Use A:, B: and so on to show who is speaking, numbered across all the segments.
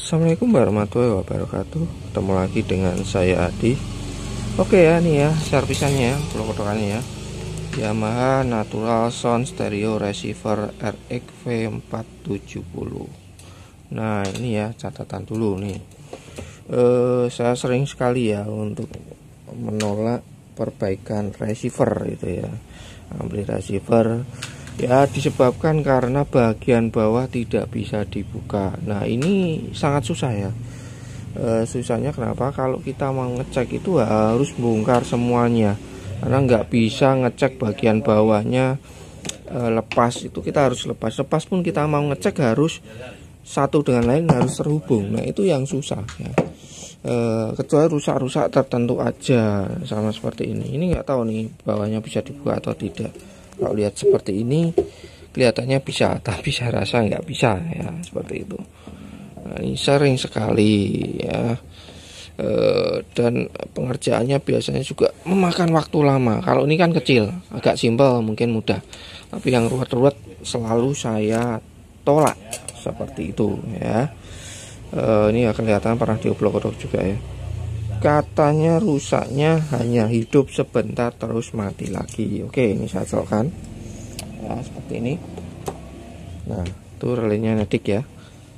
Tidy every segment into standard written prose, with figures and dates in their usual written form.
A: Assalamualaikum warahmatullahi wabarakatuh. Ketemu lagi dengan saya Adi. Oke ya, nih ya servisannya ya, kotokannya ya. Yamaha Natural Sound Stereo Receiver RX V470. Nah ini ya catatan dulu nih. Saya sering sekali ya untuk menolak perbaikan receiver itu ya, ampli receiver ya, disebabkan karena bagian bawah tidak bisa dibuka. Nah ini sangat susah ya. Susahnya kenapa? Kalau kita mau ngecek itu harus bongkar semuanya, karena nggak bisa ngecek bagian bawahnya lepas. Itu kita harus lepas pun kita mau ngecek harus satu dengan lain harus terhubung. Nah itu yang susah ya. Kecuali rusak-rusak tertentu aja sama seperti ini nggak tahu nih bawahnya bisa dibuka atau tidak. Kalau lihat seperti ini kelihatannya bisa, tapi saya rasa nggak bisa ya, seperti itu. Nah, ini sering sekali ya, dan pengerjaannya biasanya juga memakan waktu lama. Kalau ini kan kecil, agak simpel, mungkin mudah, tapi yang ruwet-ruwet selalu saya tolak seperti itu ya. Ini ya kelihatan pernah dioblok-oblok juga ya. Katanya rusaknya hanya hidup sebentar terus mati lagi. Oke, ini saya colokkan ya, seperti ini. Nah itu relaynya nyetik ya,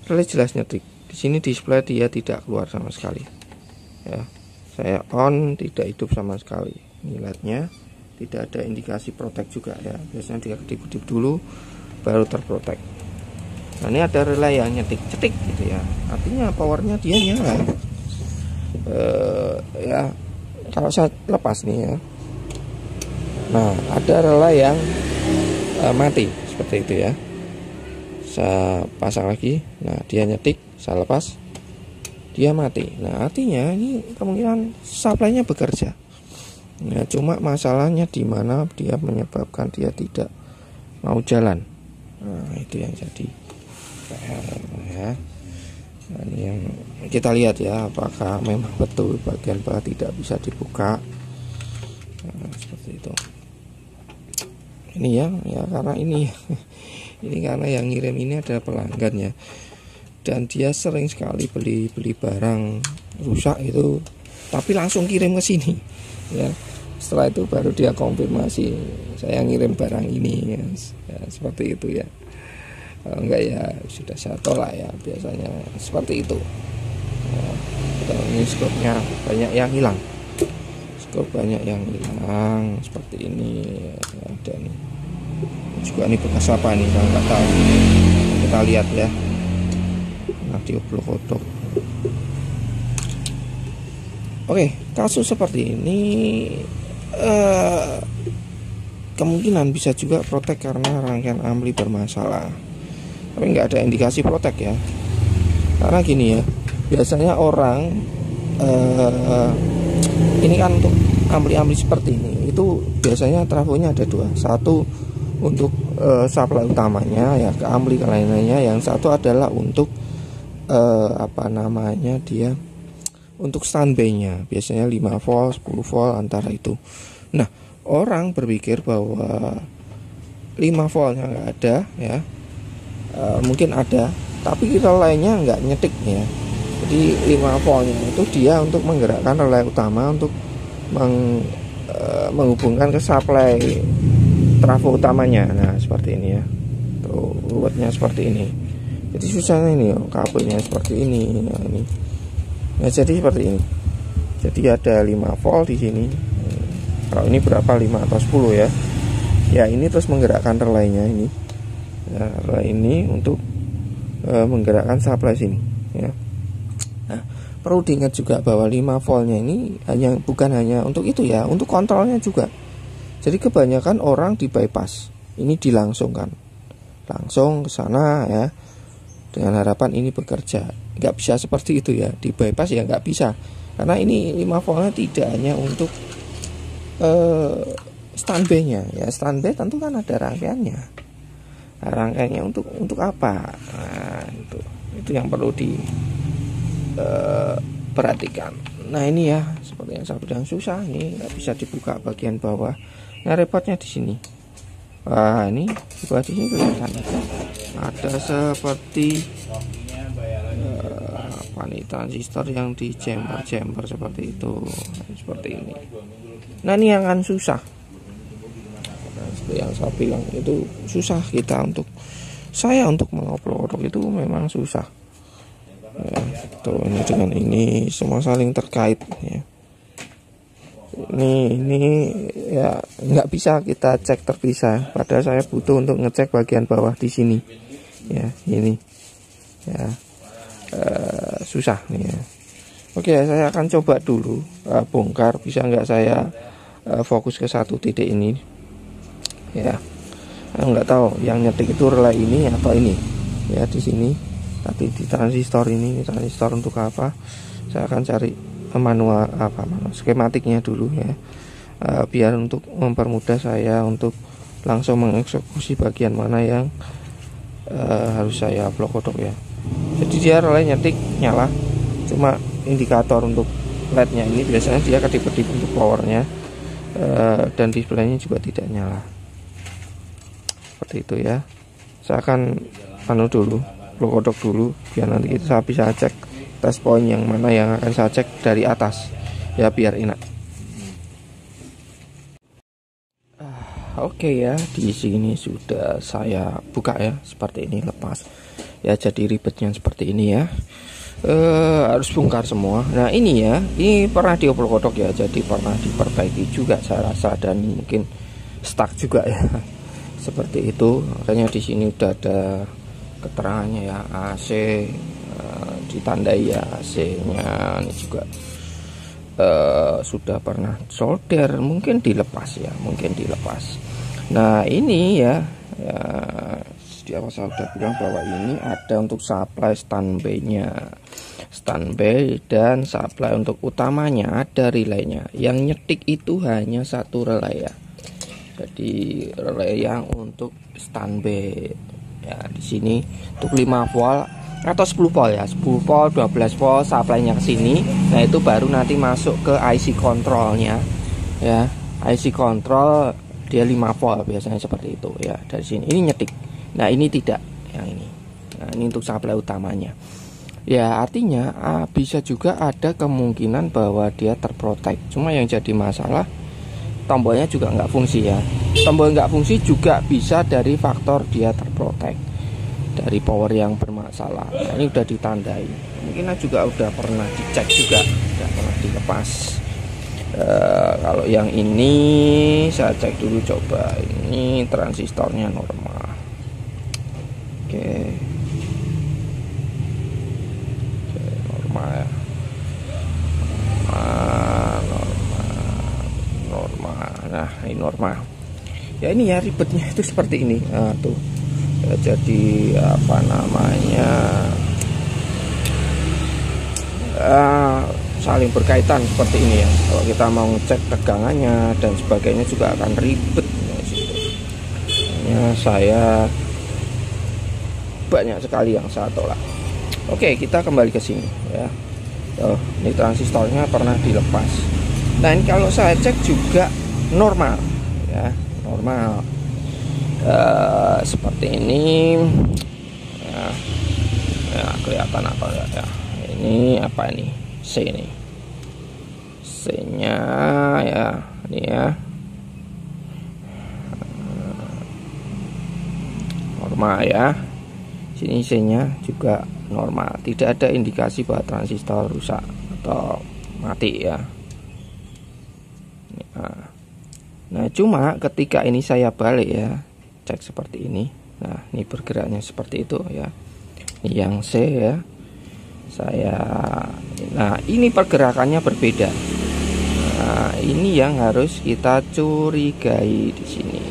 A: relay jelas nyetik. Di sini display dia tidak keluar sama sekali ya. Saya on, tidak hidup sama sekali. Ini LED-nya tidak ada indikasi protek juga ya. Biasanya dia kedip-kedip dulu baru terprotek. Nah ini ada relay yang nyetik cetik gitu ya, artinya powernya dia nyala. Ya kalau saya lepas nih ya, nah ada relay yang mati seperti itu ya. Saya pasang lagi, nah dia nyetik, saya lepas, dia mati. Nah artinya ini kemungkinan supply-nya bekerja. Nah cuma masalahnya di mana dia menyebabkan dia tidak mau jalan. Nah itu yang jadi PR ya. Nah, ini yang kita lihat ya, apakah memang betul bagian bawah tidak bisa dibuka. Nah, seperti itu. Ini ya karena ini ini karena yang ngirim ini adalah pelanggan ya, dan dia sering sekali beli barang rusak itu, tapi langsung kirim ke sini ya. Setelah itu baru dia konfirmasi saya ngirim barang ini ya, seperti itu ya. Kalau enggak ya sudah saya tolak ya, biasanya seperti itu ya. Ini skopnya banyak yang hilang, skop banyak yang hilang seperti ini ya. Dan juga ini bekas apa nih, saya nggak tahu, kita lihat ya. Nah dioblok-oblok. Oke, kasus seperti ini kemungkinan bisa juga protek karena rangkaian ampli bermasalah, tapi nggak ada indikasi protek ya. Karena gini ya, biasanya orang ini kan untuk ampli-ampli seperti ini itu biasanya trafonya ada dua, satu untuk supply utamanya ya ke ampli ke lainnya, yang satu adalah untuk apa namanya dia untuk standby-nya, biasanya 5 volt 10 volt antara itu. Nah orang berpikir bahwa 5 voltnya nggak ada ya, mungkin ada tapi relaynya nggak nyetik ya. Jadi 5 voltnya itu dia untuk menggerakkan relay utama untuk menghubungkan ke supply trafo utamanya. Nah seperti ini ya, tuh ruwetnya seperti ini. Jadi susahnya ini kabelnya seperti ini ya, ini nah jadi seperti ini. Jadi ada 5 volt di sini. Kalau ini berapa, 5 atau 10 ya. Ya ini terus menggerakkan relaynya ini ya, relay ini untuk menggerakkan supply sini ya. Nah perlu diingat juga bahwa 5 voltnya ini bukan hanya untuk itu ya, untuk kontrolnya juga. Jadi kebanyakan orang di bypass, ini dilangsungkan langsung ke sana ya, dengan harapan ini bekerja. Nggak bisa seperti itu ya, di bypass ya nggak bisa, karena ini 5 voltnya tidak hanya untuk standby-nya ya. Standby tentu kan ada rangkaiannya. Nah, rangkaiannya untuk apa? Nah, itu yang perlu diperhatikan. Nah ini ya seperti yang saya bilang, susah ini, nggak bisa dibuka bagian bawah. Nah repotnya di sini. Wah ini di sini kelihatan ada seperti apa nih, transistor yang di chamber seperti itu, seperti ini. Nah ini yang kan susah. Nah, seperti yang saya bilang itu susah kita untuk mengoplok itu memang susah. Ya, tuh ini dengan ini semua saling terkait ya. Ini ya nggak bisa kita cek terpisah. Padahal saya butuh untuk ngecek bagian bawah di sini. Ya ini ya susah nih ya. Oke, saya akan coba dulu bongkar. Bisa nggak saya fokus ke satu titik ini? Ya, nggak tahu yang nyetik itu relay ini atau ini. Ya di sini. Tapi di transistor ini transistor untuk apa? Saya akan cari manual skematiknya dulu ya, biar untuk mempermudah saya untuk langsung mengeksekusi bagian mana yang harus saya blok kodok ya. Jadi dia relay nyetik nyala, cuma indikator untuk LED-nya ini biasanya dia kedip-kedip untuk powernya, dan displaynya juga tidak nyala. Seperti itu ya. Saya akan dulu, blok kodok dulu, biar nanti kita bisa cek test point yang mana yang akan saya cek dari atas ya, biar enak. Oke ya, di sini sudah saya buka ya, seperti ini, lepas ya, jadi ribetnya seperti ini ya. Harus bongkar semua. Nah ini ya, ini pernah dioplok kodok ya, jadi pernah diperbaiki juga saya rasa, dan mungkin stuck juga ya. Seperti itu, makanya di sini udah ada keterangannya ya, AC ditandai ya, AC-nya ini juga sudah pernah solder, mungkin dilepas ya, mungkin dilepas. Nah ini ya, di awal saya sudah bilang bahwa ini ada untuk supply standby-nya, standby dan supply untuk utamanya, ada relaynya. Yang nyetik itu hanya satu relay ya, jadi relay yang untuk standby ya. Di sini untuk 5 volt atau 10 volt ya, 10 volt, 12 volt supply-nya ke sini. Nah itu baru nanti masuk ke IC control-nya ya. IC control dia 5 volt biasanya seperti itu ya. Dari sini ini nyetik. Nah ini tidak, yang ini. Nah ini untuk supply utamanya ya. Artinya bisa juga ada kemungkinan bahwa dia terprotek. Cuma yang jadi masalah, tombolnya juga nggak fungsi ya. Tombol nggak fungsi juga bisa dari faktor dia terprotek, dari power yang bermasalah. Nah ini udah ditandai, mungkin juga udah pernah dicek juga, udah pernah dilepas. Kalau yang ini saya cek dulu, coba ini transistornya normal. Oke, normal ya, normal. Nah ini normal ya. Ini ya ribetnya itu seperti ini. Nah, tuh ya, jadi apa namanya, saling berkaitan seperti ini ya. Kalau kita mau ngecek tegangannya dan sebagainya juga akan ribet ya, ya, saya banyak sekali yang saya tolak. Oke, kita kembali ke sini ya. Ini transistornya pernah dilepas. Nah ini kalau saya cek juga normal ya, normal. Seperti ini ya, kelihatan apa ya, ini apa ini, C ini, C nya ya, ini ya normal ya. Sini C nya juga normal, tidak ada indikasi bahwa transistor rusak atau mati ya. Nah cuma ketika ini saya balik ya, cek seperti ini. Nah ini bergeraknya seperti itu ya. Ini yang C ya. Nah ini pergerakannya berbeda. Nah ini yang harus kita curigai di sini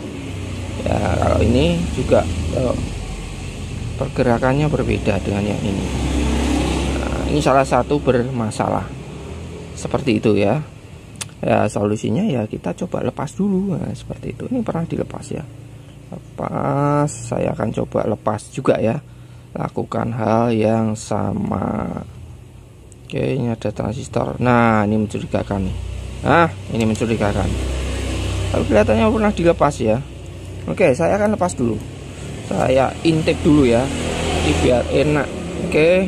A: ya. Kalau ini juga pergerakannya berbeda dengan yang ini. Nah, ini salah satu bermasalah seperti itu ya. Ya solusinya ya kita coba lepas dulu. Nah, seperti itu. Ini pernah dilepas ya. Lepas, saya akan coba lepas juga ya. Lakukan hal yang sama. Oke, ini ada transistor. Nah ini mencurigakan nih. Nah ini mencurigakan, tapi kelihatannya pernah dilepas ya. Oke, saya akan lepas dulu. Saya intake dulu ya, ini biar enak. Oke,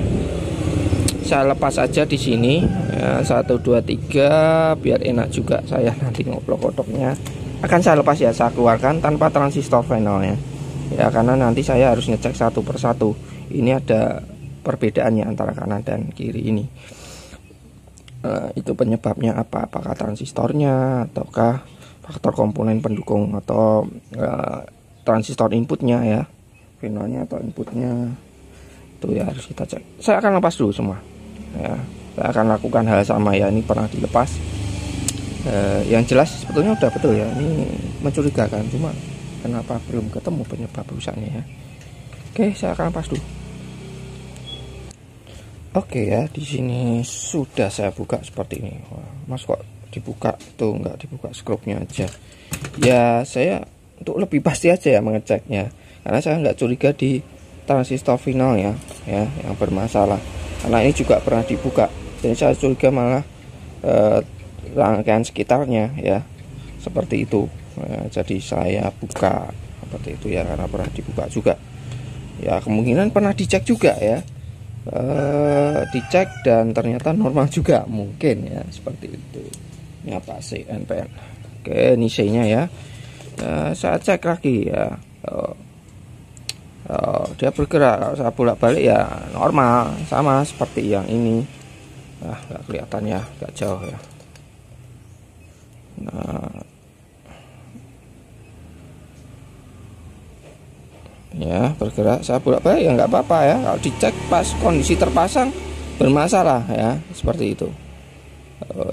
A: saya lepas aja di sini ya, 1 2 3 biar enak juga saya nanti ngoplok kodoknya. Akan saya lepas ya, saya keluarkan tanpa transistor finalnya ya, karena nanti saya harus ngecek satu persatu. Ini ada perbedaannya antara kanan dan kiri ini. Itu penyebabnya apa? Apakah transistornya ataukah faktor komponen pendukung atau transistor inputnya ya, finalnya atau inputnya itu ya harus kita cek. Saya akan lepas dulu semua ya, saya akan lakukan hal sama ya, ini pernah dilepas. Yang jelas sebetulnya udah betul ya, ini mencurigakan, cuma kenapa belum ketemu penyebab rusaknya ya. Oke, saya akan lepas dulu. Oke ya, di sini sudah saya buka seperti ini. Wah, Mas kok dibuka tuh, nggak dibuka skrupnya aja ya. Saya untuk lebih pasti aja ya mengeceknya, karena saya nggak curiga di transistor final ya yang bermasalah, karena ini juga pernah dibuka. Jadi saya curiga malah rangkaian sekitarnya ya, seperti itu ya, jadi saya buka seperti itu ya, karena pernah dibuka juga ya. Kemungkinan pernah dicek juga ya, dicek dan ternyata normal juga mungkin ya, seperti itu. Ini apa sih, NPN. Oke, ini C-nya ya. Saya cek lagi ya. Dia bergerak, kalau saya bolak-balik ya normal, sama seperti yang ini. Nggak kelihatan ya, nggak jauh ya. Nah, ya bergerak, saya bolak-balik ya nggak apa-apa ya. Kalau dicek pas kondisi terpasang bermasalah ya, seperti itu.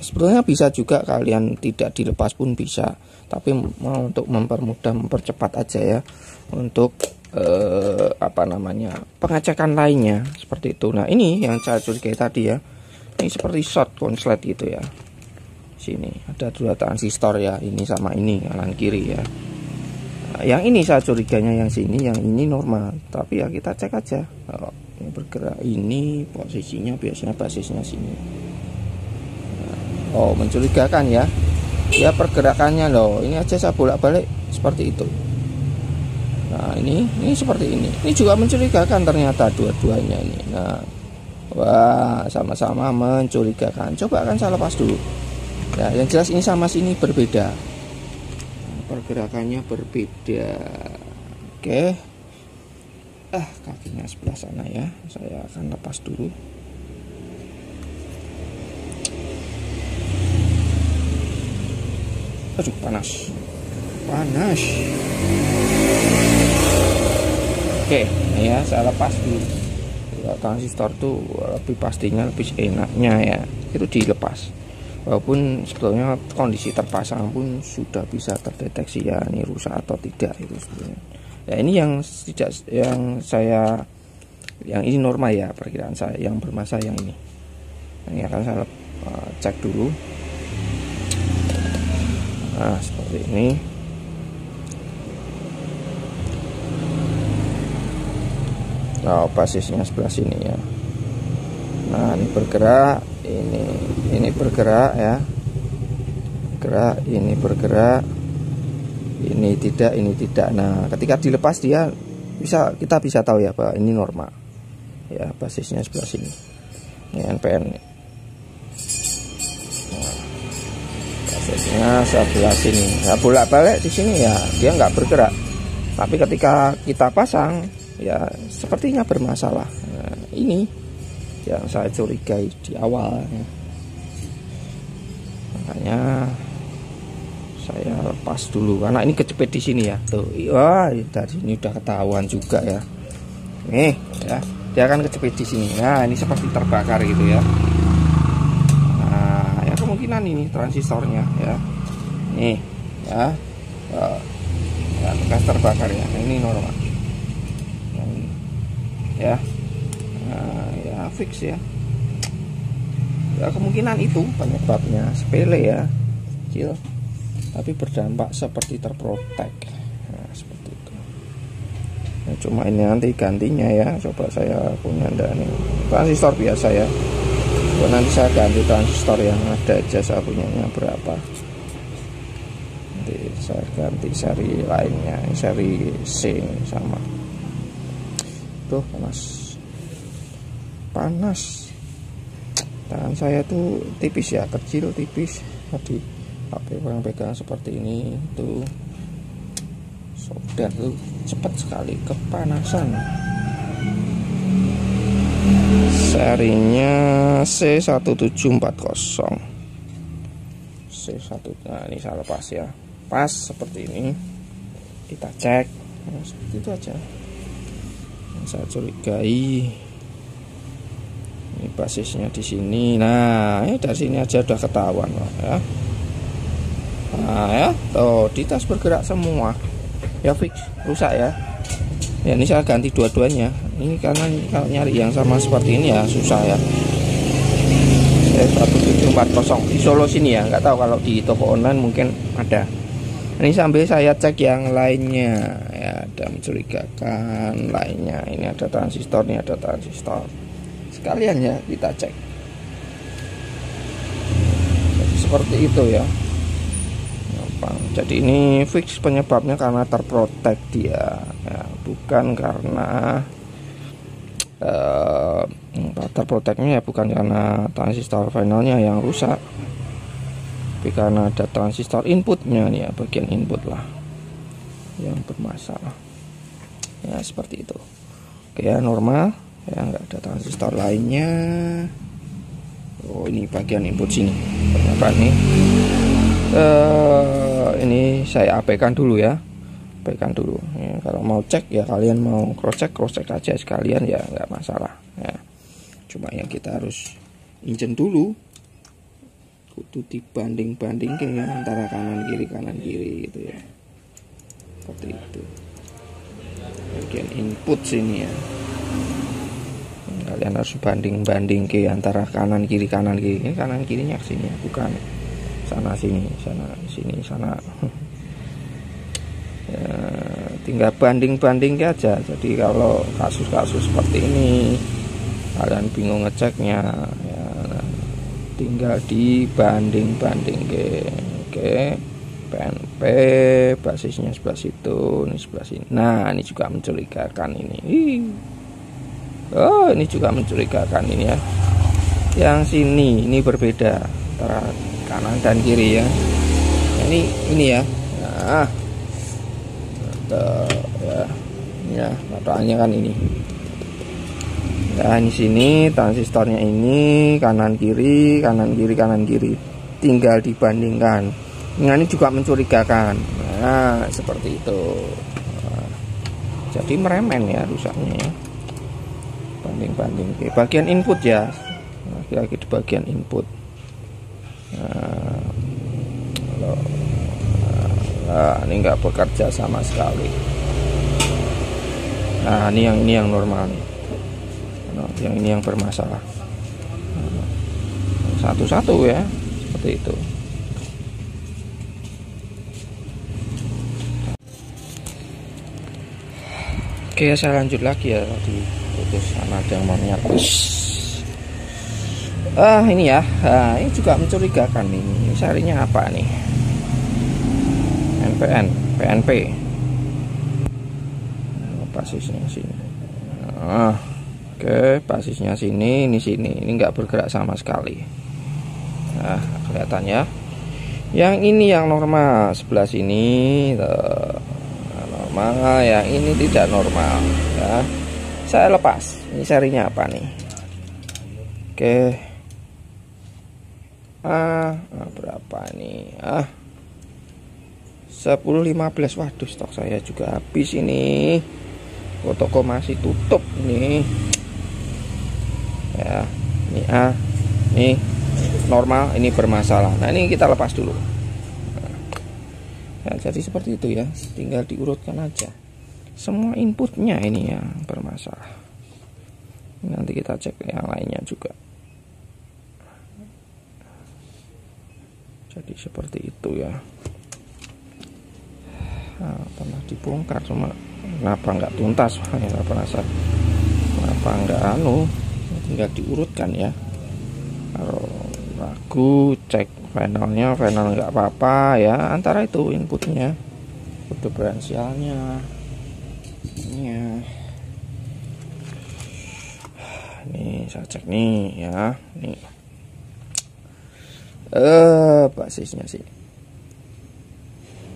A: Sebetulnya bisa juga kalian tidak dilepas pun bisa, tapi mau untuk mempermudah, mempercepat aja ya, untuk apa namanya, pengecekan lainnya seperti itu. Nah, ini yang saya curigai tadi ya, ini seperti short konslet gitu ya. Sini ada 2 transistor ya, ini sama ini kanan kiri ya. Nah, yang ini saya curiganya yang sini, yang ini normal, tapi ya kita cek aja. Ini bergerak, ini posisinya biasanya basisnya sini. Oh, mencurigakan ya. Ya pergerakannya loh, ini aja saya bolak-balik seperti itu. Nah, ini seperti ini. Ini juga mencurigakan ternyata dua-duanya ini. Nah, wah, sama-sama mencurigakan. Coba akan saya lepas dulu. Ya, yang jelas ini sama sini berbeda. Pergerakannya berbeda. Oke. Kakinya sebelah sana ya. Saya akan lepas dulu. Aduh, panas. Oke, ya saya lepas dulu. Transistor tuh lebih pastinya, lebih enaknya ya itu dilepas. Walaupun sebetulnya kondisi terpasang pun sudah bisa terdeteksi ya, ini rusak atau tidak itu sebetulnya. Ya, ini yang tidak, yang ini normal ya, perkiraan saya. Yang bermasalah yang ini. Ini akan saya cek dulu. Nah, seperti ini. Nah, basisnya sebelah sini ya. Nah, ini bergerak, ini bergerak ya. Gerak, ini bergerak. Ini tidak. Nah, ketika dilepas dia kita bisa tahu ya bahwa ini normal. Ya, basisnya sebelah sini. Ini NPN. Basisnya sebelah sini. Nah, bolak-balik di sini ya, dia nggak bergerak. Tapi ketika kita pasang ya sepertinya bermasalah. Nah, ini yang saya curigai di awal ya. Makanya saya lepas dulu karena ini kejepit di sini ya. Tuh, wah, dari sini udah ketahuan juga ya. Nih ya, dia akan kejepit di sini. Nah, ini seperti terbakar gitu ya. Nah, ya kemungkinan ini transistornya ya. Nih ya. Ya, bekas terbakar ya. Nah, ini normal. Ya. Nah, ya fix ya. Ya kemungkinan itu penyebabnya, sepele ya, kecil, tapi berdampak seperti terprotek. Nah, seperti itu. Nah, cuma ini nanti gantinya ya, coba saya punya nih transistor biasa ya. Coba nanti saya ganti transistor yang ada aja, saya punyanya berapa. Nanti saya ganti seri lainnya, seri C sama. Tuh panas. tangan saya tuh tipis ya, kecil tipis, jadi pegang seperti ini tuh solder tuh cepat sekali kepanasan. Serinya C1740 C1. Nah ini saya lepas ya, pas seperti ini, kita cek. Nah, seperti itu aja yang saya curigai. Ini basisnya di sini. Nah ini dari sini aja udah ketahuan loh ya. Nah ya, tuh di tas bergerak semua ya, fix rusak ya. Ya ini saya ganti dua-duanya. Ini karena kalau nyari yang sama seperti ini ya susah ya. 1740 di Solo sini ya, nggak tahu kalau di toko online mungkin ada. Ini sambil saya cek yang lainnya ya, ada mencurigakan lainnya. Ini ada transistor, ini ada transistor. Sekalian ya kita cek. Jadi seperti itu ya. Gampang. Jadi ini fix penyebabnya karena terprotek dia ya, bukan karena terproteknya ya, bukan karena transistor finalnya yang rusak, tapi karena ada transistor inputnya nih ya, bagian input lah yang bermasalah ya, seperti itu. Oke ya, normal ya, nggak ada transistor lainnya. Oh ini bagian input sini ternyata nih. Ini saya abaikan dulu ya, abaikan dulu ya. Kalau mau cek ya, kalian mau cross check aja sekalian ya, nggak masalah ya. Cuma yang kita harus injen dulu, kudu dibanding-banding ke ya, antara kanan kiri gitu ya, seperti itu. Bagian input sini ya, kalian harus banding ke antara kanan kiri. Ini kanan kirinya ke sini ya, bukan sana sini, sana sini, sana. Ya, tinggal banding aja. Jadi kalau kasus-kasus seperti ini kalian bingung ngeceknya ya, tinggal dibanding ke PNP, basisnya sebelah situ, ini sebelah sini. Nah ini juga mencurigakan ini. Oh ini juga mencurigakan ini ya. Yang sini ini berbeda antara kanan dan kiri ya. Ini ya. Nah, ya patokannya kan ini. Ya ini sini transistornya ini kanan kiri, tinggal dibandingkan. Nah, ini juga mencurigakan. Nah seperti itu. Nah, jadi meremen ya rusaknya ya. Banding ke bagian input ya, lagi di bagian input. Nah, ini nggak bekerja sama sekali. Nah ini yang normal nih. Yang ini yang bermasalah. Satu-satu ya, seperti itu. Oke ya, saya lanjut lagi ya, tadi putus sama ada yang mau nyapus. Ini ya, ini juga mencurigakan nih. Ini serinya apa nih? PNP. Basisnya sini. Oke, basisnya sini, ini nggak bergerak sama sekali. Nah, kelihatan ya. Yang ini yang normal, sebelah sini normal, yang ini tidak normal ya. Saya lepas. Ini serinya apa nih? Oke. Berapa nih? 10.15. Waduh, stok saya juga habis ini. Toko masih tutup nih. Ya, ini ini normal, ini bermasalah. Nah, ini kita lepas dulu. Nah, jadi seperti itu ya. Tinggal diurutkan aja. Semua inputnya ini yang bermasalah. Nanti kita cek yang lainnya juga. Jadi seperti itu ya. Nah, pernah dibongkar, cuma kenapa nggak tuntas? Ya, penasaran. Kenapa nggak tinggal diurutkan ya. Kalau ragu, cek panelnya, panel nggak apa-apa ya. Antara itu inputnya, diferensialnya, ini saya cek nih ya. Nih basisnya sih.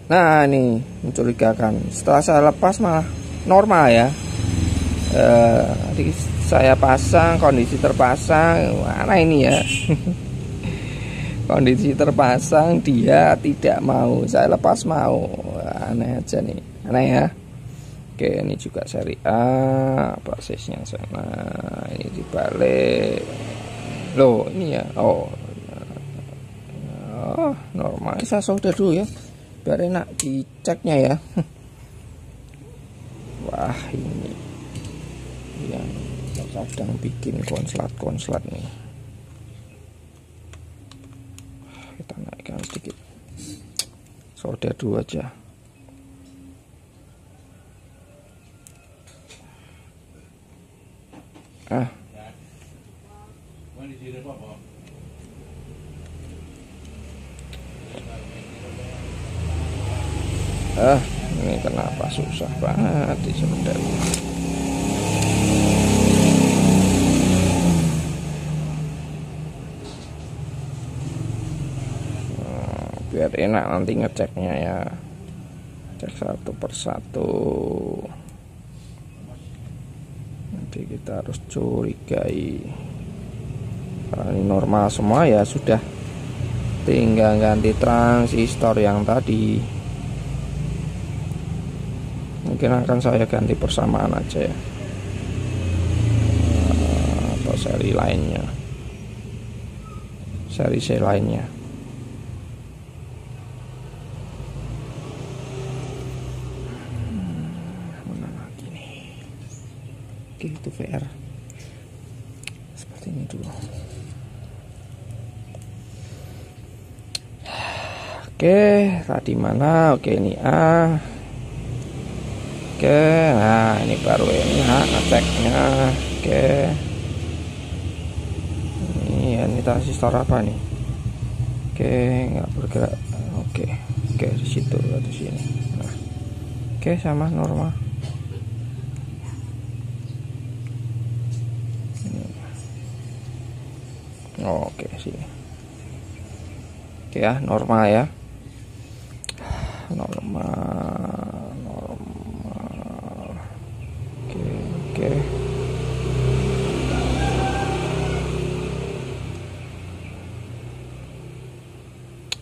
A: Nah ini mencurigakan, setelah saya lepas malah normal ya. Saya pasang, kondisi terpasang, mana ini ya. Kondisi terpasang, dia tidak mau, saya lepas mau. Aneh aja nih, aneh ya. Oke, ini juga seri A, basisnya sana, ini dibalik. Loh, ini ya. Oh, normal. Saya solder dulu ya, biar enak diceknya ya. Wah, ini yang kadang bikin konslet nih. Kita naikkan sedikit, solder dulu aja. Ini kenapa susah banget di solder. Biar enak nanti ngeceknya ya, cek satu persatu. Nanti kita harus curigai. Kalau ini normal semua ya sudah, tinggal ganti transistor yang tadi. Mungkin akan saya ganti persamaan aja ya, atau seri lainnya, seri C lainnya. Mana lagi nih? Oke, itu VR seperti ini dulu. Oke, tadi mana? Oke, ini A. Oke, nah ini baru ini ngeceknya. Oke, ini transistor apa nih? Oke, nggak bergerak. Oke, di situ atau sini. Nah, oke, sama normal. Oke, sini. Oke ya, normal ya. Normal. Oke.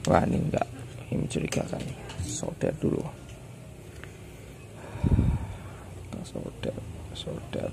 A: Wah, ini enggak, ini mencurigakan. Solder dulu. Kita solder.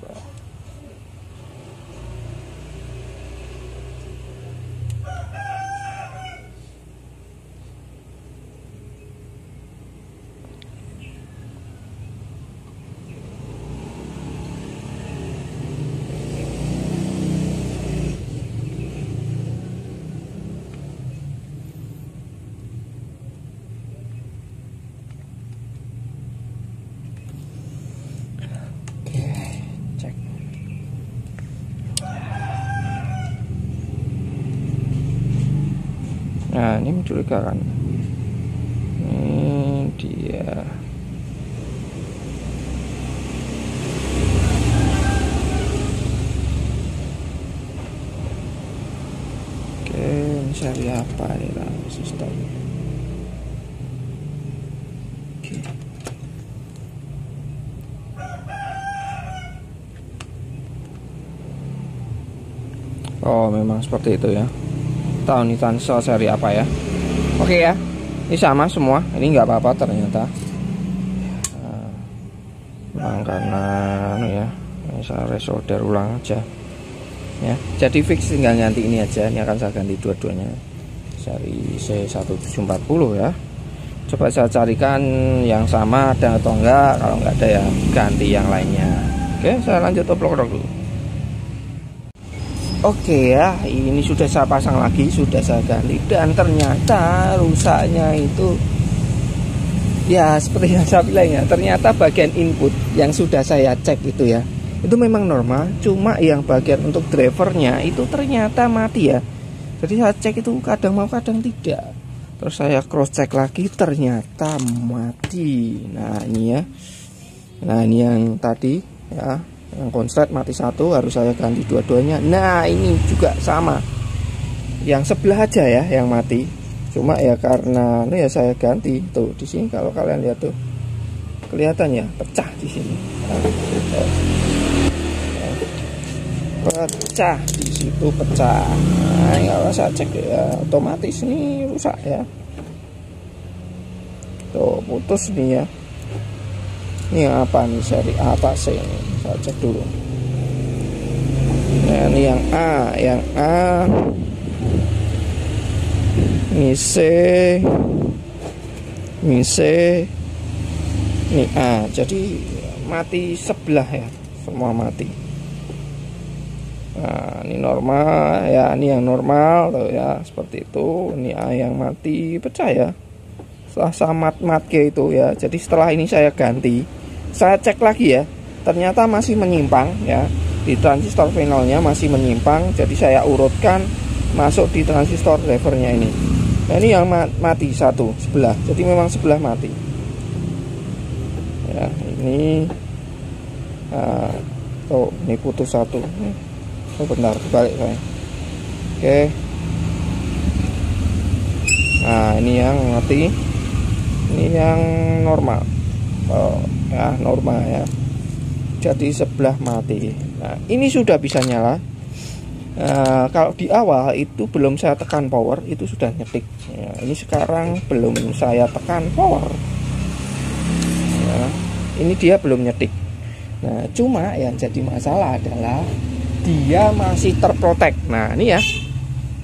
A: Nah, ini mencurigakan. Ini dia. Oke, ini seri apa ini transistor? Oke. Oh, memang seperti itu ya. Tahu nih transistor seri apa ya. Oke ya, ini sama semua, ini nggak apa-apa ternyata. Nah, karena ya saya resolder ulang aja ya, jadi fix tinggal ganti ini aja. Ini akan saya ganti dua-duanya seri C1740 ya. Coba saya carikan yang sama ada atau enggak. Kalau enggak ada ya ganti yang lainnya. Oke, saya lanjut oplok dulu. Oke ya, ini sudah saya pasang lagi, sudah saya ganti, dan ternyata rusaknya itu ya seperti yang saya bilang ya, ternyata bagian input yang sudah saya cek itu ya, itu memang normal, cuma yang bagian untuk drivernya itu ternyata mati ya. Jadi saya cek itu kadang mau kadang tidak, terus saya cross check lagi ternyata mati. Nah ini ya, nah ini yang tadi ya, yang konslet mati satu, harus saya ganti dua-duanya. Nah ini juga sama, yang sebelah aja ya yang mati. Cuma ya karena ini ya saya ganti tuh di sini, kalau kalian lihat tuh kelihatan ya pecah di sini. Pecah di situ, pecah. Nah, kalau saya cek ya otomatis ini rusak ya. Tuh putus nih ya. Ini apa nih, seri apa sih ini? Saya cek dulu. Nah, ini yang A, ini C, ini A. Jadi mati sebelah ya, semua mati. Nah, ini normal ya, ini yang normal tuh ya, seperti itu. Ini A yang mati, pecah ya. Setelah samat itu ya. Jadi setelah ini saya ganti, saya cek lagi ya, ternyata masih menyimpang ya, di transistor finalnya masih menyimpang. Jadi saya urutkan masuk di transistor drivernya ini. Nah, ini yang mati satu sebelah, jadi memang sebelah mati ya. Ini ini putus satu. Bentar, balik saya. Oke. Nah, ini yang mati, ini yang normal. Ya normal ya. Jadi sebelah mati. Nah, ini sudah bisa nyala. Kalau di awal itu belum saya tekan power, itu sudah nyetik ya. Ini sekarang belum saya tekan power ya, ini dia belum nyetik. Nah, cuma yang jadi masalah adalah dia masih terprotek. Nah, ini ya,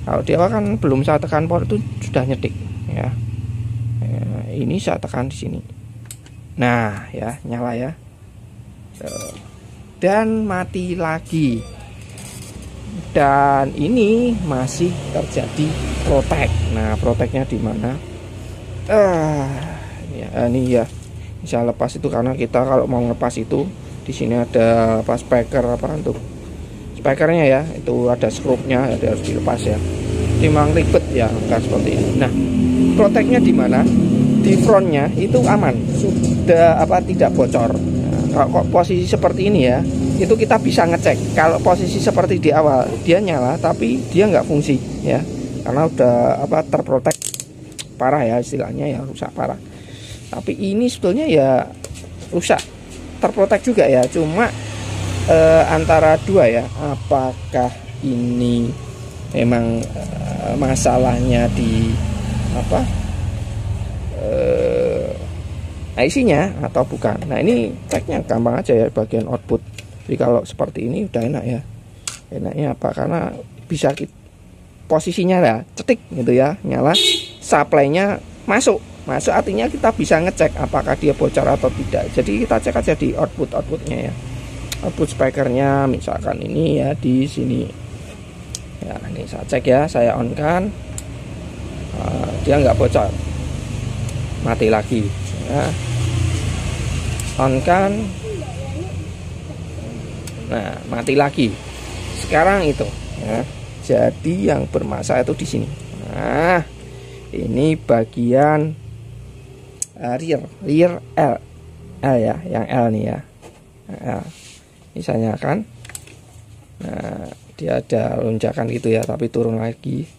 A: kalau di awal kan belum saya tekan power itu sudah nyetik ya. Ini saya tekan di sini. Nah ya, nyala ya. Dan mati lagi. Dan ini masih terjadi protek. Nah, proteknya di mana? Ini ya. Bisa lepas itu, karena kita kalau mau ngelepas itu di sini ada apa, speaker apa untuk speakernya ya. Itu ada skrupnya, ada harus dilepas ya. Memang ribet ya, enggak seperti ini. Nah, proteknya di mana? Di frontnya itu aman, sudah apa, tidak bocor. Nah, kalau posisi seperti ini ya, itu kita bisa ngecek. Kalau posisi seperti di awal dia nyala tapi dia nggak fungsi ya, karena udah apa, terprotek parah ya, istilahnya ya, rusak parah. Tapi ini sebetulnya ya rusak, terprotek juga ya, cuma antara dua ya, apakah ini memang masalahnya di apa, IC-nya atau bukan. Nah, ini ceknya gampang aja ya, bagian output. Jadi kalau seperti ini udah enak ya. Enaknya apa? Karena bisa posisinya ya cetik gitu ya, nyala, supply-nya masuk artinya kita bisa ngecek apakah dia bocor atau tidak. Jadi kita cek aja di outputnya ya, output speakernya misalkan ini ya, di sini ya. Ini saya cek ya, saya on kan, dia nggak bocor, mati lagi ya. On kan, nah mati lagi. Sekarang itu ya, jadi yang bermasalah itu di sini. Nah, ini bagian rear L ya, yang L nih ya, L. Misalnya kan, nah dia ada lonjakan gitu ya, tapi turun lagi.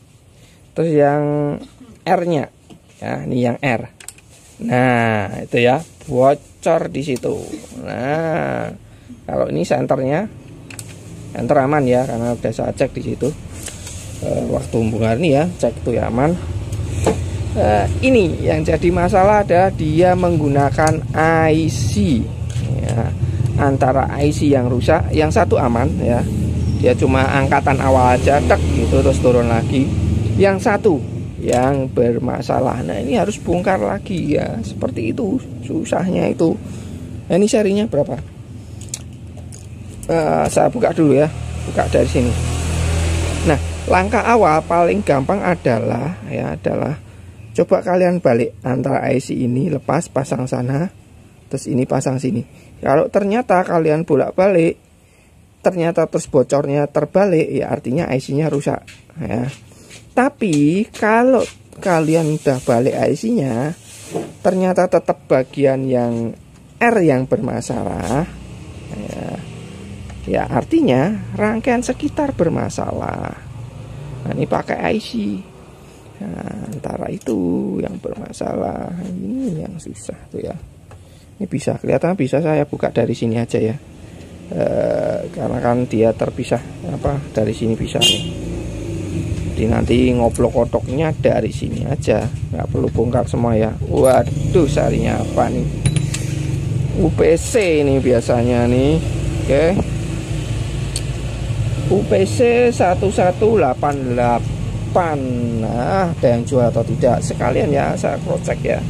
A: Terus yang R-nya ya, ini yang R. Nah, itu ya, bocor di situ. Nah, kalau ini senternya, senter aman ya, karena udah saya cek di situ. Waktu hubungan ini ya, cek itu ya aman. Ini yang jadi masalah adalah dia menggunakan IC ya. Antara IC yang rusak, yang satu aman ya, dia cuma angkatan awal aja, tek gitu, terus turun lagi. Yang satu yang bermasalah. Nah, ini harus bongkar lagi ya, seperti itu susahnya itu. Nah, ini serinya berapa? Saya buka dulu ya, buka dari sini. Nah, langkah awal paling gampang adalah coba kalian balik antara IC ini, lepas, pasang sana, terus ini pasang sini. Kalau ternyata kalian bolak-balik, ternyata terus bocornya terbalik, ya artinya IC-nya rusak ya. Tapi kalau kalian udah balik IC-nya, ternyata tetap bagian yang R yang bermasalah ya artinya rangkaian sekitar bermasalah. Nah, ini pakai IC. Nah, antara itu yang bermasalah, ini yang susah tuh ya. Ini bisa kelihatan, bisa saya buka dari sini aja ya. Karena kan dia terpisah dari sini bisa nih. Jadi nanti ngoplok kotaknya dari sini aja, nggak perlu bongkar semua ya. Waduh, sarinya apa nih? UPC ini biasanya nih. Oke. UPC 1188. Nah, ada yang jual atau tidak? Sekalian ya saya cross check ya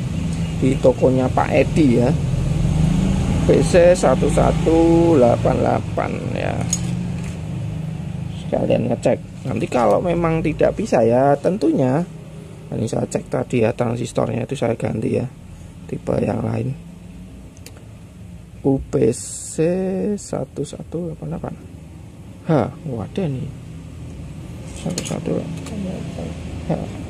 A: di tokonya Pak Edi ya. UPC 1188 ya. Sekalian ngecek. Nanti kalau memang tidak bisa ya tentunya ini saya cek tadi ya, transistornya itu saya ganti ya, tipe yang lain. UPC 1188. Wadah nih 1188.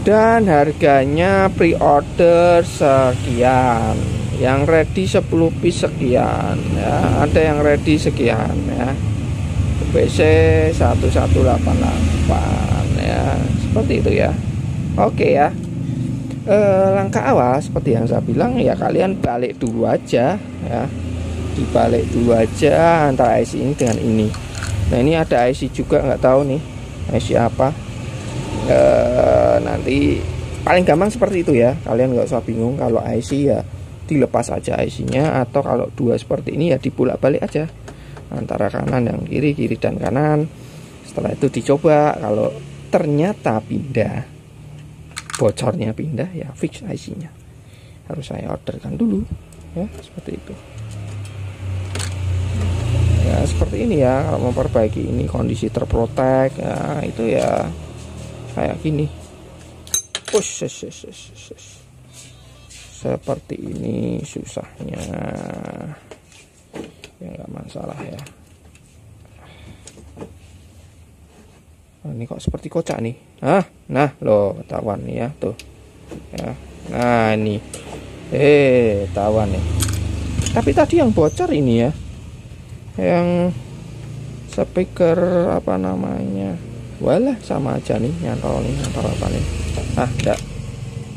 A: Dan harganya pre-order sekian, yang ready 10 piece sekian ya, ada yang ready sekian ya. UPC 1188 ya, seperti itu ya. Oke ya. Langkah awal seperti yang saya bilang ya, kalian balik dulu aja ya, dibalik dulu aja antara IC ini dengan ini. Nah, ini ada IC juga, nggak tahu nih IC apa. Nanti paling gampang seperti itu ya, kalian nggak usah bingung. Kalau IC ya dilepas aja IC-nya, atau kalau dua seperti ini ya dibulak balik aja antara kanan dan kiri, kiri dan kanan. Setelah itu dicoba, kalau ternyata pindah, bocornya pindah ya fix IC-nya. Harus saya orderkan dulu ya, seperti itu ya. Seperti ini ya, kalau memperbaiki ini kondisi terprotek ya, itu ya kayak gini. Seperti ini susahnya ya, nggak masalah ya. Ini kok seperti kocak nih. Nah loh, ketahuan nih ya tuh ya. Nah ini ketahuan nih. Tapi tadi yang bocor ini ya, yang speaker apa namanya, walah sama aja nih, nyantol apa nih. Enggak.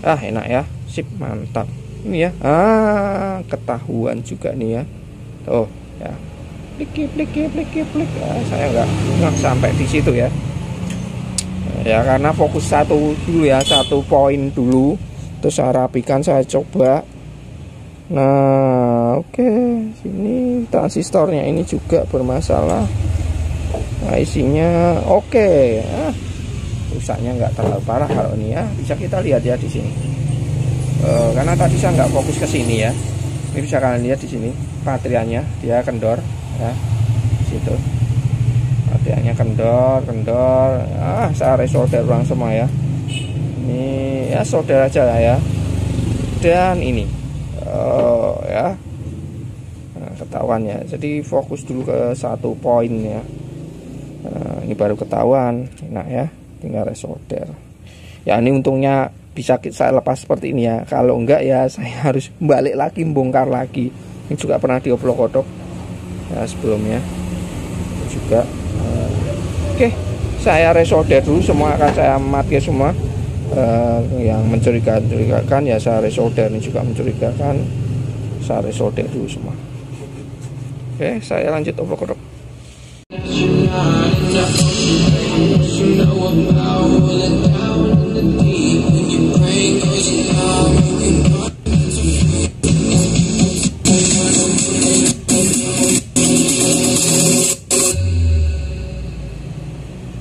A: Enak ya, sip, mantap ini ya. Ketahuan juga nih ya tuh ya, plik. Saya nggak sampai di situ ya. Ya karena fokus satu dulu ya, satu poin dulu, terus saya rapikan, saya coba. Nah oke, sini transistornya ini juga bermasalah, IC-nya oke. Rusaknya nggak terlalu parah kalau ini ya, bisa kita lihat ya di sini. Karena tadi saya nggak fokus ke sini ya, ini bisa kalian lihat di sini baterainya dia kendor ya, di situ baterainya kendor. Saya resolder ulang semua ya. Ini ya solder aja lah ya. Dan ini ya, ketahuan ya. Jadi fokus dulu ke satu poin ya. Ini baru ketahuan, enak ya, tinggal resolder ya. Ini untungnya bisa saya lepas seperti ini ya, kalau enggak ya saya harus balik lagi, bongkar lagi. Ini juga pernah dioplok kodok ya sebelumnya juga. Oke, saya resolder dulu semua, akan saya mati semua. Yang mencurigakan ya saya resolder, ini juga mencurigakan, saya resolder dulu semua. Oke, saya lanjut oplok kodok.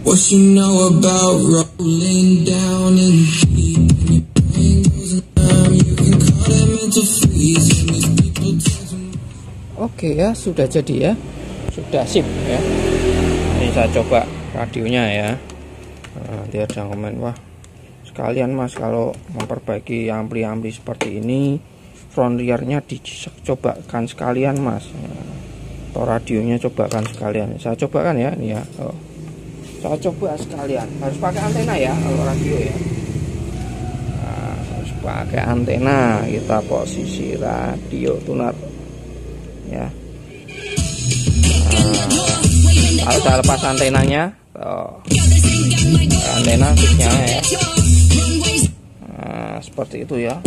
B: What you know about rolling down in the deep, and your brain goes numb, you can call them into freeze, and these people
A: Oke ya, sudah jadi ya, sudah sip ya. Ini saya coba radionya ya. Dia ada komen, wah sekalian mas kalau memperbaiki ampli seperti ini, front rearnya dicobakan sekalian mas, atau radionya cobakan sekalian. Saya cobakan ya, ini ya. Saya coba sekalian, harus pakai antena ya kalau radio ya. Harus pakai antena, kita posisi radio tuner ya. Kalau saya lepas antenanya, Tuh. Antena fixnya ya. Nah, seperti itu ya.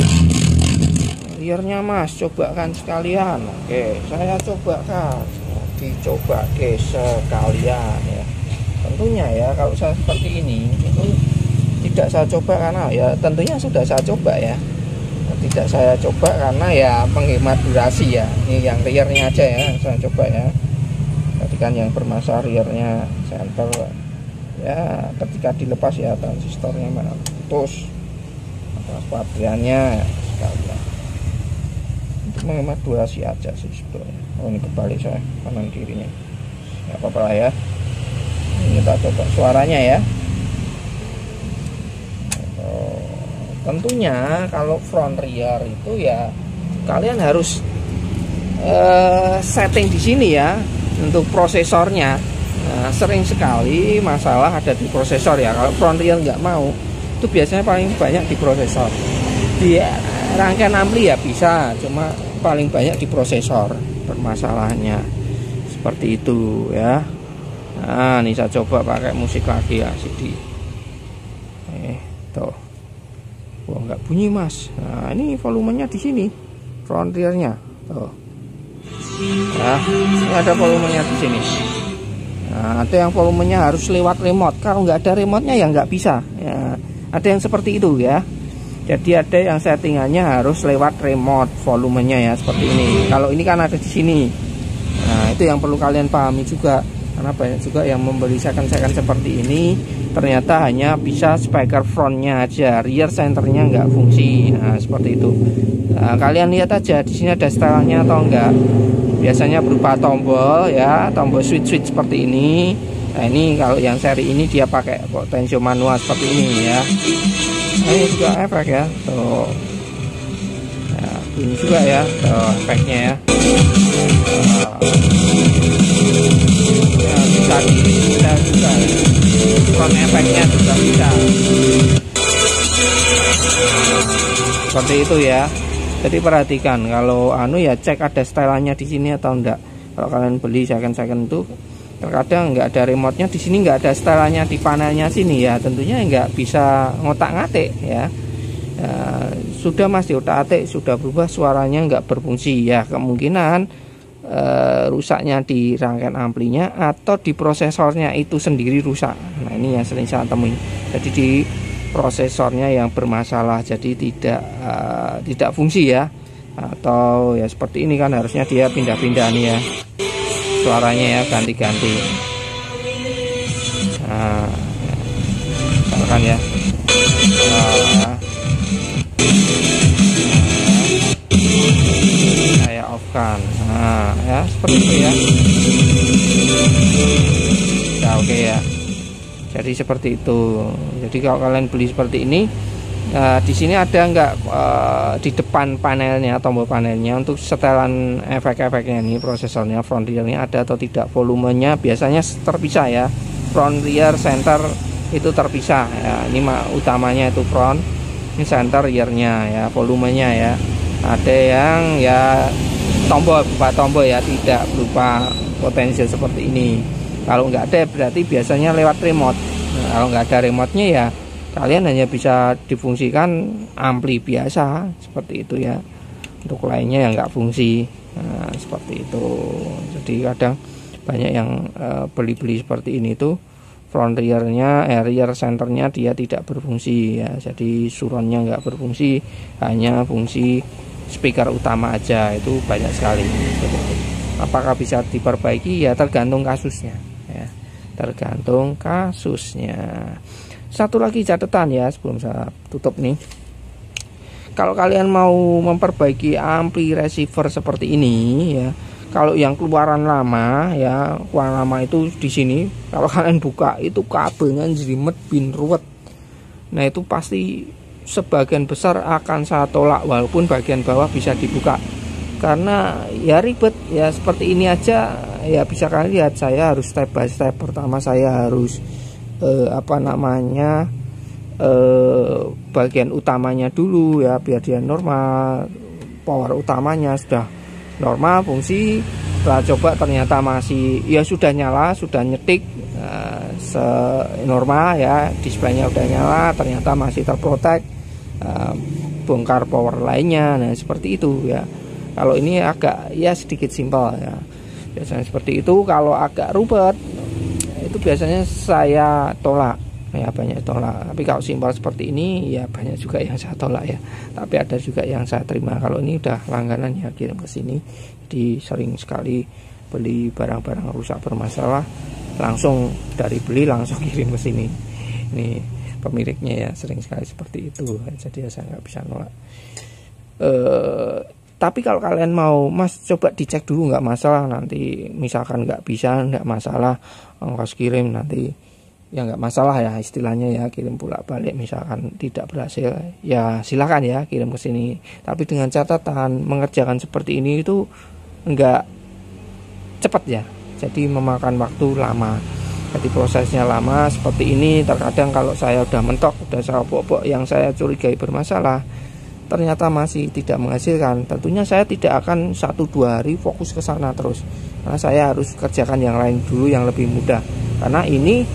A: Rearnya Mas, cobakan sekalian. Oke, saya cobakan. Dicoba ke sekalian ya. Tentunya ya kalau saya seperti ini itu tidak saya coba karena ya tentunya sudah saya coba ya. Tidak saya coba karena ya menghemat durasi ya. Ini yang rearnya aja ya saya coba ya. Tadi kan yang bermasalah rearnya center ya, ketika dilepas ya transistornya mana putus, baterainya sekalian. Untuk menghemat durasi aja sih sebetulnya. Oh ini kebalik saya kanan kirinya. Nggak apa-apa lah ya. Ini kita coba suaranya ya. Tentunya kalau front rear itu ya kalian harus setting di sini ya untuk prosesornya. Nah, sering sekali masalah ada di prosesor ya. Kalau front rear nggak mau, itu biasanya paling banyak di prosesor. Di rangkaian ampli ya bisa, cuma paling banyak di prosesor permasalahannya. Seperti itu ya. Nah, ini saya coba pakai musik lagi ya, CD. Tuh. Wah, nggak bunyi Mas. Nah, ini volumenya di sini, front rearnya. Tuh. Ya, ini ada volumenya di sini. Nah, ada yang volumenya harus lewat remote. Kalau nggak ada remote-nya ya nggak bisa. Ya, ada yang seperti itu ya. Jadi ada yang settingannya harus lewat remote volumenya ya seperti ini. Kalau ini kan ada di sini. Nah, itu yang perlu kalian pahami juga. Karena banyak juga yang membeli second seperti ini ternyata hanya bisa speaker frontnya aja, rear centernya nggak fungsi. Nah, seperti itu. Nah, kalian lihat aja di sini ada setelannya atau enggak. Biasanya berupa tombol ya, tombol switch seperti ini. Nah, ini kalau yang seri ini dia pakai potensio manual seperti ini ya. Nah, ini juga efek ya. Tuh. Ya, ini juga ya. Tuh, efeknya ya. Ya, bisa juga. Front efeknya juga bisa. Seperti itu ya. Jadi perhatikan kalau ya cek ada setelannya di sini atau enggak. Kalau kalian beli second itu terkadang nggak ada remote-nya di sini, nggak ada setelannya di panelnya sini ya, tentunya nggak bisa ngotak-ngatik ya. Sudah Mas diotak-atik sudah berubah, suaranya nggak berfungsi ya, kemungkinan rusaknya di rangkaian amplinya atau di prosesornya itu sendiri rusak. Nah, ini yang sering saya temui. Jadi di prosesornya yang bermasalah, jadi tidak fungsi ya, atau ya seperti ini kan harusnya dia pindah-pindah nih ya, suaranya ya ganti-ganti. Nah, misalkan ya, saya off kan. Nah ya seperti itu ya. Nah, oke ya. Jadi seperti itu. Jadi kalau kalian beli seperti ini, di sini ada nggak di depan panelnya, tombol panelnya untuk setelan efek-efeknya ini, prosesornya, front rearnya ada atau tidak, volumenya biasanya terpisah ya, front rear center itu terpisah ya. Ini utamanya itu front, ini center rearnya ya, volumenya ya. Ada yang ya tombol berupa tombol ya, tidak berupa potensial seperti ini. Kalau nggak ada berarti biasanya lewat remote. Nah, kalau nggak ada remote-nya ya kalian hanya bisa difungsikan ampli biasa seperti itu ya. Untuk lainnya yang nggak fungsi. Nah, seperti itu. Jadi kadang banyak yang beli-beli seperti ini tuh front rearnya, rear centernya dia tidak berfungsi ya. Jadi suronnya nggak berfungsi, hanya fungsi speaker utama aja. Itu banyak sekali. Apakah bisa diperbaiki ya tergantung kasusnya ya, tergantung kasusnya. Satu lagi catatan ya sebelum saya tutup nih, kalau kalian mau memperbaiki ampli receiver seperti ini ya, kalau yang keluaran lama ya, keluaran lama itu di sini kalau kalian buka itu kabelnya jelimet bin ruwet. Nah itu pasti sebagian besar akan saya tolak, walaupun bagian bawah bisa dibuka karena ya ribet ya. Seperti ini aja ya, bisa kalian lihat saya harus step by step. Pertama saya harus bagian utamanya dulu ya biar dia normal, power utamanya sudah normal fungsi, Setelah coba ternyata masih ya sudah nyala, sudah nyetik normal ya, displaynya udah nyala, ternyata masih terprotek, bongkar power lainnya. Nah seperti itu ya. Kalau ini agak ya sedikit simpel ya, biasanya seperti itu. Kalau agak rubet itu biasanya saya tolak ya, banyak tolak. Tapi kalau simpel seperti ini ya banyak juga yang saya tolak ya, tapi ada juga yang saya terima. Kalau ini udah langganan ya, kirim ke sini, jadi sering sekali beli barang-barang rusak bermasalah, langsung dari beli langsung kirim ke sini. Ini pemiliknya ya, sering sekali seperti itu, jadi saya nggak bisa nolak. Tapi kalau kalian mau, Mas coba dicek dulu, nggak masalah. Nanti misalkan nggak bisa, nggak masalah, ongkos kirim nanti ya nggak masalah ya, istilahnya ya, kirim pulak balik. Misalkan tidak berhasil ya silakan ya kirim ke sini, tapi dengan catatan mengerjakan seperti ini itu nggak cepat ya, jadi memakan waktu lama. Jadi prosesnya lama seperti ini. Terkadang kalau saya udah mentok, udah saya bobok yang saya curigai bermasalah, ternyata masih tidak menghasilkan, tentunya saya tidak akan 1-2 hari fokus ke sana terus, karena saya harus kerjakan yang lain dulu yang lebih mudah. Karena ini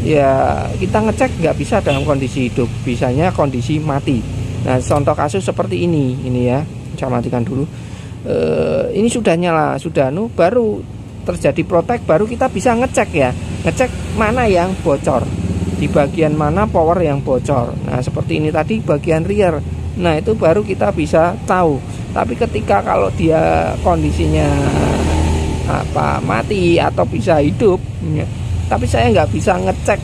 A: ya kita ngecek nggak bisa dalam kondisi hidup, bisanya kondisi mati. Nah contoh kasus seperti ini ya, saya matikan dulu. Ini sudah nyala, sudah baru terjadi protek, baru kita bisa ngecek ya, ngecek mana yang bocor, di bagian mana power yang bocor. Nah seperti ini tadi bagian rear. Nah itu baru kita bisa tahu. Tapi ketika kalau dia kondisinya mati atau bisa hidup ya, tapi saya nggak bisa ngecek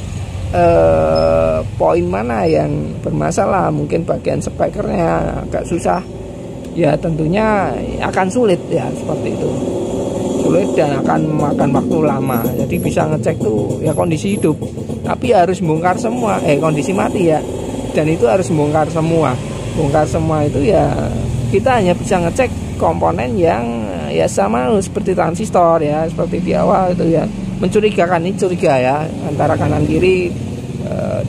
A: poin mana yang bermasalah, mungkin bagian spekernya agak susah ya, tentunya akan sulit ya, seperti itu, sulit dan akan memakan waktu lama. Jadi bisa ngecek tuh ya kondisi hidup, tapi harus bongkar semua, kondisi mati ya, dan itu harus bongkar semua. Bongkar semua itu ya kita hanya bisa ngecek komponen yang ya sama seperti transistor ya, seperti di awal itu ya, mencurigakan. Ini curiga ya, antara kanan kiri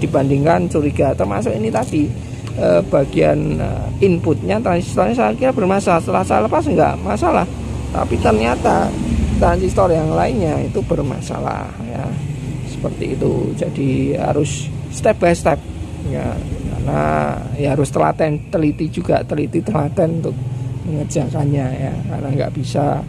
A: dibandingkan curiga. Termasuk ini tadi bagian inputnya transistornya saya kira bermasalah, setelah saya lepas enggak masalah, tapi ternyata transistor yang lainnya itu bermasalah ya, seperti itu. Jadi harus step by step ya, karena ya harus teliti juga, telaten untuk mengerjakannya ya, karena nggak bisa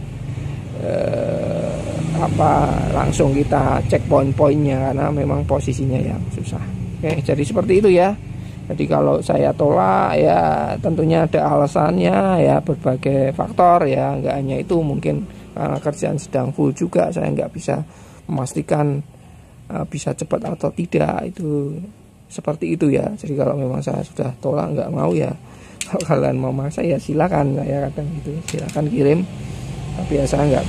A: langsung kita cek poin-poinnya, karena memang posisinya yang susah. Oke, jadi seperti itu ya. Jadi kalau saya tolak ya tentunya ada alasannya ya, berbagai faktor ya, nggak hanya itu, mungkin karena kerjaan sedang full juga, saya nggak bisa memastikan bisa cepat atau tidak, itu seperti itu ya. Jadi kalau memang saya sudah tolak, nggak mau ya, kalau kalian mau maksa ya silakan, saya kadang gitu, silakan kirim. Tapi ya saya nggak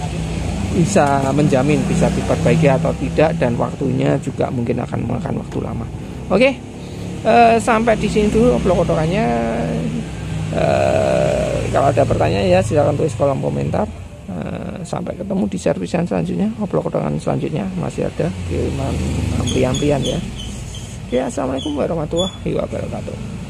A: bisa menjamin bisa diperbaiki atau tidak, dan waktunya juga mungkin akan memakan waktu lama. Oke, sampai di sini dulu vlog kotorannya. Kalau ada pertanyaan ya silakan tulis kolom komentar. Sampai ketemu di servisan selanjutnya, vlog kotoran selanjutnya masih ada kiriman amplian ya. Ya, assalamualaikum warahmatullahi wabarakatuh.